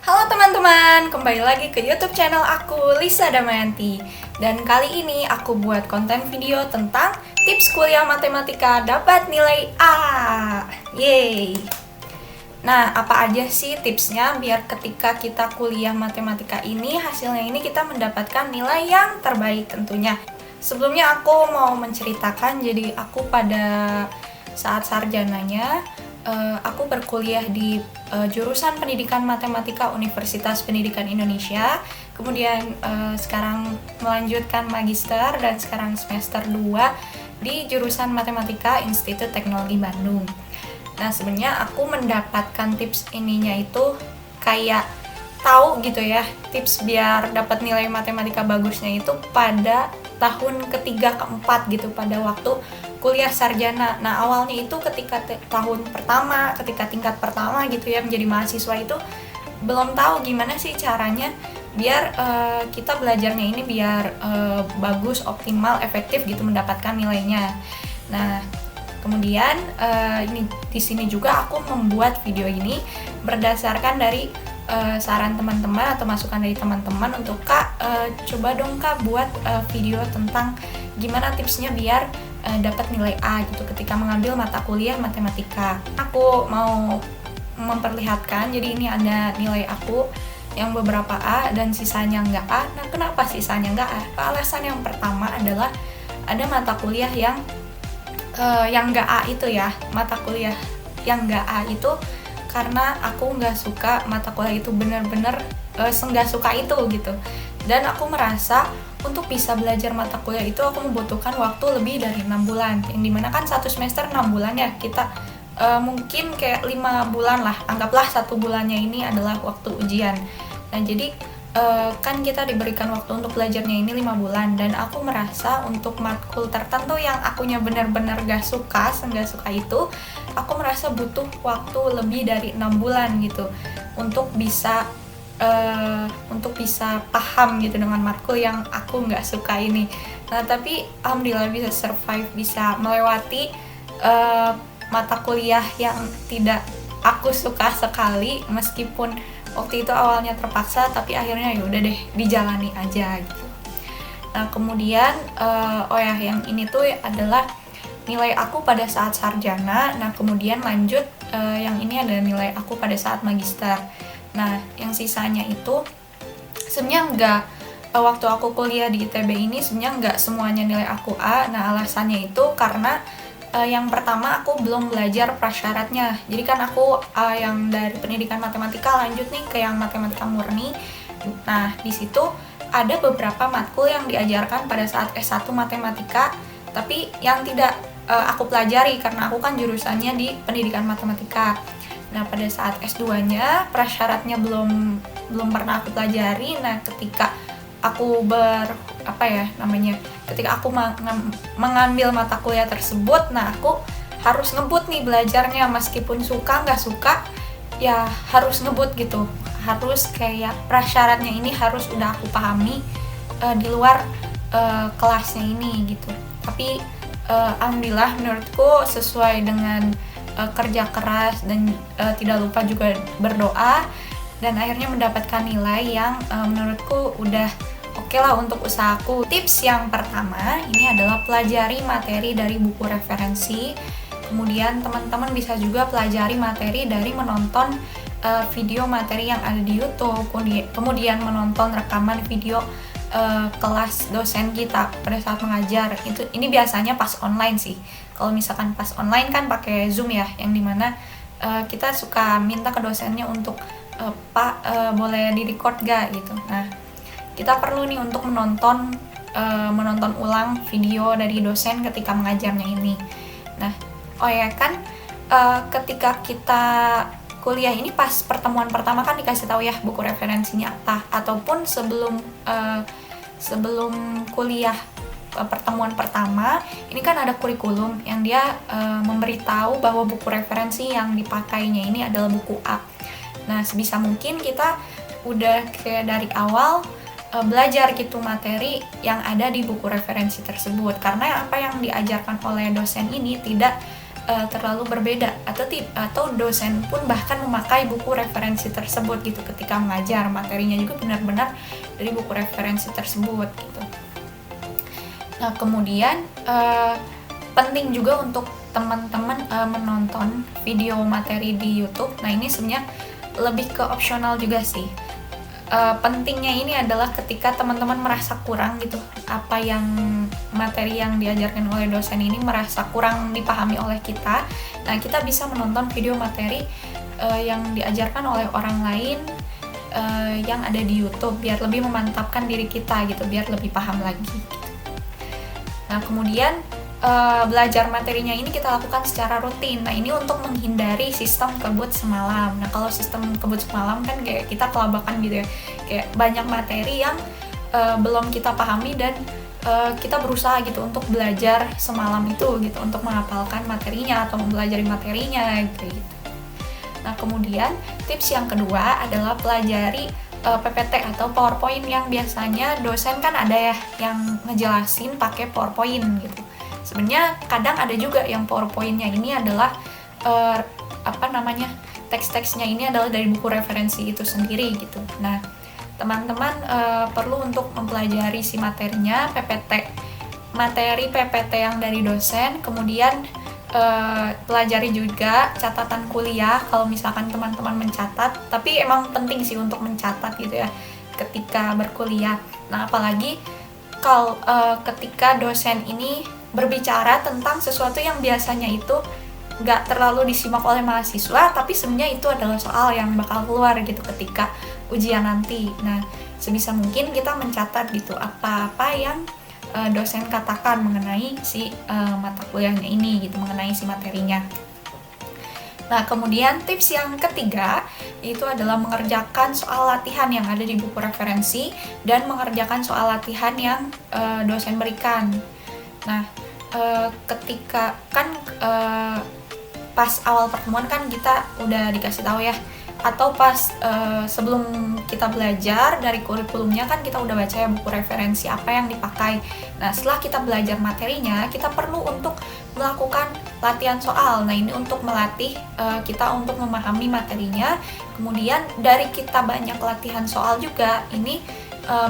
Halo teman-teman, kembali lagi ke YouTube channel aku, Lisa Damayanti. Dan kali ini aku buat konten video tentang tips kuliah matematika dapat nilai A. Yeay. Nah, apa aja sih tipsnya biar ketika kita kuliah matematika ini, hasilnya ini kita mendapatkan nilai yang terbaik tentunya. Sebelumnya aku mau menceritakan, jadi aku pada saat sarjananya, aku berkuliah di jurusan Pendidikan Matematika Universitas Pendidikan Indonesia. Kemudian sekarang melanjutkan magister dan sekarang semester 2 di jurusan Matematika Institut Teknologi Bandung. Nah, sebenarnya aku mendapatkan tips ininya itu kayak tahu gitu ya, tips biar dapat nilai matematika bagusnya itu pada tahun ketiga keempat gitu, pada waktu kuliah sarjana. Nah, awalnya itu ketika tahun pertama, ketika tingkat pertama gitu ya, menjadi mahasiswa itu belum tahu gimana sih caranya biar kita belajarnya ini biar bagus, optimal, efektif gitu mendapatkan nilainya. Nah, kemudian ini di sini juga aku membuat video ini berdasarkan dari saran teman-teman atau masukan dari teman-teman untuk Kak, coba dong Kak buat video tentang gimana tipsnya biar dapat nilai A gitu ketika mengambil mata kuliah matematika. Aku mau memperlihatkan, jadi ini ada nilai aku yang beberapa A dan sisanya enggak A. Nah, kenapa sisanya enggak A? Alasan yang pertama adalah ada mata kuliah yang enggak A itu ya, mata kuliah yang enggak A itu karena aku nggak suka mata kuliah itu, bener-bener nggak suka itu gitu. Dan aku merasa untuk bisa belajar mata kuliah itu aku membutuhkan waktu lebih dari 6 bulan, yang dimana kan satu semester 6 bulan ya, kita mungkin kayak 5 bulan lah, anggaplah 1 bulannya ini adalah waktu ujian. Nah, jadi kan kita diberikan waktu untuk belajarnya ini 5 bulan, dan aku merasa untuk matkul tertentu yang akunya benar-benar gak suka itu, aku merasa butuh waktu lebih dari 6 bulan gitu untuk bisa paham gitu dengan matkul yang aku nggak suka ini. Nah, tapi alhamdulillah bisa survive, bisa melewati mata kuliah yang tidak aku suka sekali, meskipun waktu itu awalnya terpaksa, tapi akhirnya ya udah deh, dijalani aja gitu. Nah, kemudian yang ini tuh adalah nilai aku pada saat sarjana. Nah, kemudian lanjut yang ini adalah nilai aku pada saat magister. Nah, yang sisanya itu sebenarnya enggak, waktu aku kuliah di ITB ini sebenarnya enggak semuanya nilai aku A. Nah, alasannya itu karena yang pertama aku belum belajar prasyaratnya. Jadi kan aku yang dari pendidikan matematika lanjut nih ke yang matematika murni. Nah, di situ ada beberapa matkul yang diajarkan pada saat S1 matematika, tapi yang tidak aku pelajari karena aku kan jurusannya di pendidikan matematika. Nah, pada saat S2-nya prasyaratnya belum pernah aku pelajari. Nah, ketika aku ketika aku mengambil mata kuliah tersebut, nah aku harus ngebut nih belajarnya, meskipun suka nggak suka ya harus ngebut gitu, harus kayak prasyaratnya ini harus udah aku pahami di luar kelasnya ini gitu. Tapi alhamdulillah menurutku sesuai dengan kerja keras dan tidak lupa juga berdoa, dan akhirnya mendapatkan nilai yang menurutku udah oke lah untuk usahaku. Tips yang pertama ini adalah pelajari materi dari buku referensi. Kemudian teman-teman bisa juga pelajari materi dari menonton video materi yang ada di YouTube, kemudian menonton rekaman video kelas dosen kita pada saat mengajar. Ini biasanya pas online sih. Kalau misalkan pas online kan pakai Zoom ya, yang dimana kita suka minta ke dosennya untuk Pak boleh di-record gak gitu. Nah, kita perlu nih untuk menonton ulang video dari dosen ketika mengajarnya ini. Nah, ketika kita kuliah ini pas pertemuan pertama kan dikasih tahu ya buku referensinya apa, ataupun sebelum kuliah pertemuan pertama ini kan ada kurikulum yang dia memberitahu bahwa buku referensi yang dipakainya ini adalah buku A. Nah, sebisa mungkin kita udah kayak dari awal belajar gitu materi yang ada di buku referensi tersebut, karena apa yang diajarkan oleh dosen ini tidak terlalu berbeda, atau dosen pun bahkan memakai buku referensi tersebut gitu ketika mengajar. Materinya juga benar-benar dari buku referensi tersebut gitu. Nah, kemudian penting juga untuk teman-teman menonton video materi di YouTube. Nah, ini sebenarnya lebih ke opsional juga sih. Pentingnya ini adalah ketika teman-teman merasa kurang gitu, apa yang materi yang diajarkan oleh dosen ini merasa kurang dipahami oleh kita. Nah, kita bisa menonton video materi yang diajarkan oleh orang lain yang ada di YouTube, biar lebih memantapkan diri kita gitu, biar lebih paham lagi gitu. Nah, kemudian belajar materinya ini kita lakukan secara rutin. Nah, ini untuk menghindari sistem kebut semalam. Nah, kalau sistem kebut semalam kan kayak kita kelabakan gitu ya, kayak banyak materi yang belum kita pahami dan kita berusaha gitu untuk belajar semalam itu gitu, untuk menghafalkan materinya atau mempelajari materinya gitu. Nah, kemudian tips yang kedua adalah pelajari PPT atau PowerPoint yang biasanya dosen kan ada ya yang ngejelasin pakai PowerPoint gitu. Sebenarnya kadang ada juga yang PowerPoint-nya ini adalah teks-teksnya ini adalah dari buku referensi itu sendiri gitu. Nah, teman-teman perlu untuk mempelajari si materinya, materi PPT yang dari dosen, kemudian pelajari juga catatan kuliah kalau misalkan teman-teman mencatat, tapi emang penting sih untuk mencatat gitu ya ketika berkuliah. Nah, apalagi kalau ketika dosen ini berbicara tentang sesuatu yang biasanya itu nggak terlalu disimak oleh mahasiswa, tapi sebenarnya itu adalah soal yang bakal keluar gitu ketika ujian nanti. Nah, sebisa mungkin kita mencatat gitu apa-apa yang dosen katakan mengenai si mata kuliahnya ini gitu, mengenai si materinya. Nah, kemudian tips yang ketiga itu adalah mengerjakan soal latihan yang ada di buku referensi dan mengerjakan soal latihan yang dosen berikan. Nah, ketika kan pas awal pertemuan kan kita udah dikasih tahu ya, atau pas sebelum kita belajar dari kurikulumnya kan kita udah baca ya buku referensi apa yang dipakai. Nah, setelah kita belajar materinya, kita perlu untuk melakukan latihan soal. Nah, ini untuk melatih kita untuk memahami materinya. Kemudian dari kita banyak latihan soal juga, ini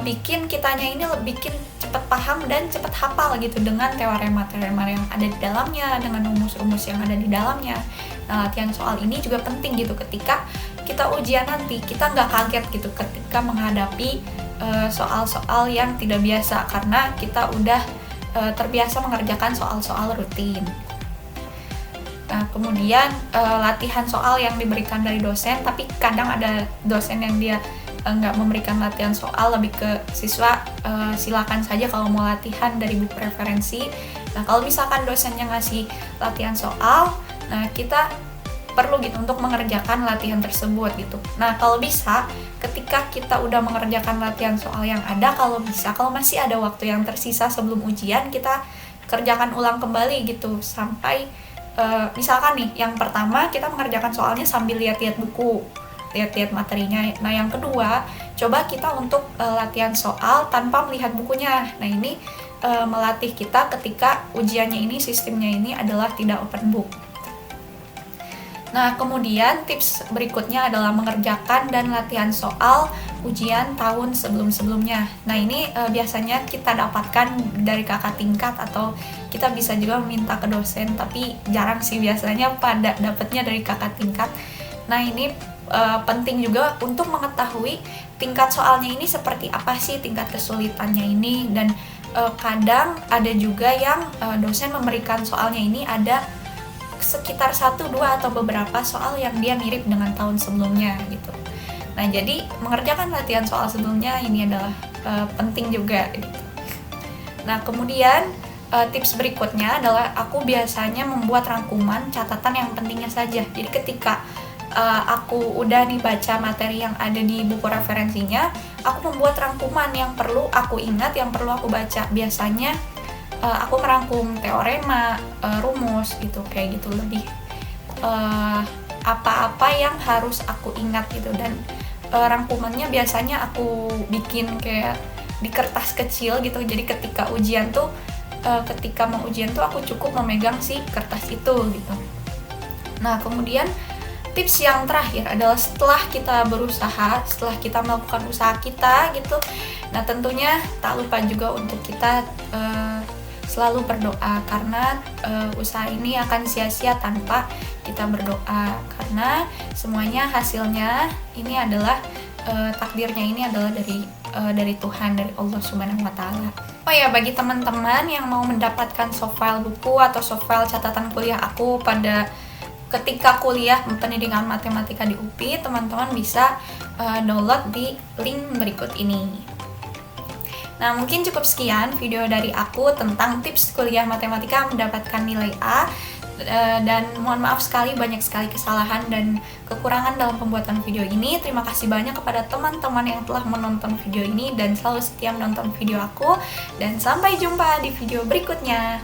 bikin kitanya ini bikin cepat paham dan cepat hafal gitu dengan teorema-teorema yang ada di dalamnya, dengan rumus-rumus yang ada di dalamnya. Nah, latihan soal ini juga penting gitu ketika kita ujian nanti, kita nggak kaget gitu ketika menghadapi soal-soal yang tidak biasa, karena kita udah terbiasa mengerjakan soal-soal rutin. Nah, kemudian latihan soal yang diberikan dari dosen, tapi kadang ada dosen yang dia nggak memberikan latihan soal, lebih ke siswa silakan saja kalau mau latihan dari buku referensi. Nah, kalau misalkan dosennya ngasih latihan soal, nah kita perlu gitu untuk mengerjakan latihan tersebut gitu. Nah, kalau bisa ketika kita udah mengerjakan latihan soal yang ada, kalau masih ada waktu yang tersisa sebelum ujian, kita kerjakan ulang kembali gitu sampai misalkan nih yang pertama kita mengerjakan soalnya sambil lihat-lihat buku, lihat-lihat materinya. Nah, yang kedua, coba kita untuk latihan soal tanpa melihat bukunya. Nah, ini melatih kita ketika ujiannya ini, sistemnya ini adalah tidak open book. Nah, kemudian tips berikutnya adalah mengerjakan dan latihan soal ujian tahun sebelum-sebelumnya. Nah, ini biasanya kita dapatkan dari kakak tingkat atau kita bisa juga meminta ke dosen, tapi jarang sih biasanya pada dapatnya dari kakak tingkat. Nah, ini penting juga untuk mengetahui tingkat soalnya ini seperti apa sih, tingkat kesulitannya ini, dan kadang ada juga yang dosen memberikan soalnya ini ada sekitar 1, 2 atau beberapa soal yang dia mirip dengan tahun sebelumnya gitu. Nah, jadi mengerjakan latihan soal sebelumnya ini adalah penting juga gitu. Nah, kemudian tips berikutnya adalah aku biasanya membuat rangkuman catatan yang pentingnya saja. Jadi ketika aku udah nih baca materi yang ada di buku referensinya, aku membuat rangkuman yang perlu aku ingat, yang perlu aku baca. Biasanya aku merangkum teorema, rumus gitu, kayak gitu, lebih apa-apa yang harus aku ingat gitu. Dan rangkumannya biasanya aku bikin kayak di kertas kecil gitu, jadi ketika ujian tuh ketika mau ujian tuh aku cukup memegang si kertas itu gitu. Nah, kemudian tips yang terakhir adalah setelah kita berusaha, setelah kita melakukan usaha kita gitu, nah tentunya tak lupa juga untuk kita selalu berdoa, karena usaha ini akan sia-sia tanpa kita berdoa, karena semuanya hasilnya ini adalah takdirnya ini adalah dari Tuhan, dari Allah Subhanahu wa Ta'ala. Oh ya, bagi teman-teman yang mau mendapatkan soft file buku atau soft file catatan kuliah aku pada ketika kuliah pendidikan matematika di UPI, teman-teman bisa download di link berikut ini. Nah, mungkin cukup sekian video dari aku tentang tips kuliah matematika mendapatkan nilai A. Dan mohon maaf sekali, banyak sekali kesalahan dan kekurangan dalam pembuatan video ini. Terima kasih banyak kepada teman-teman yang telah menonton video ini dan selalu setia menonton video aku. Dan sampai jumpa di video berikutnya.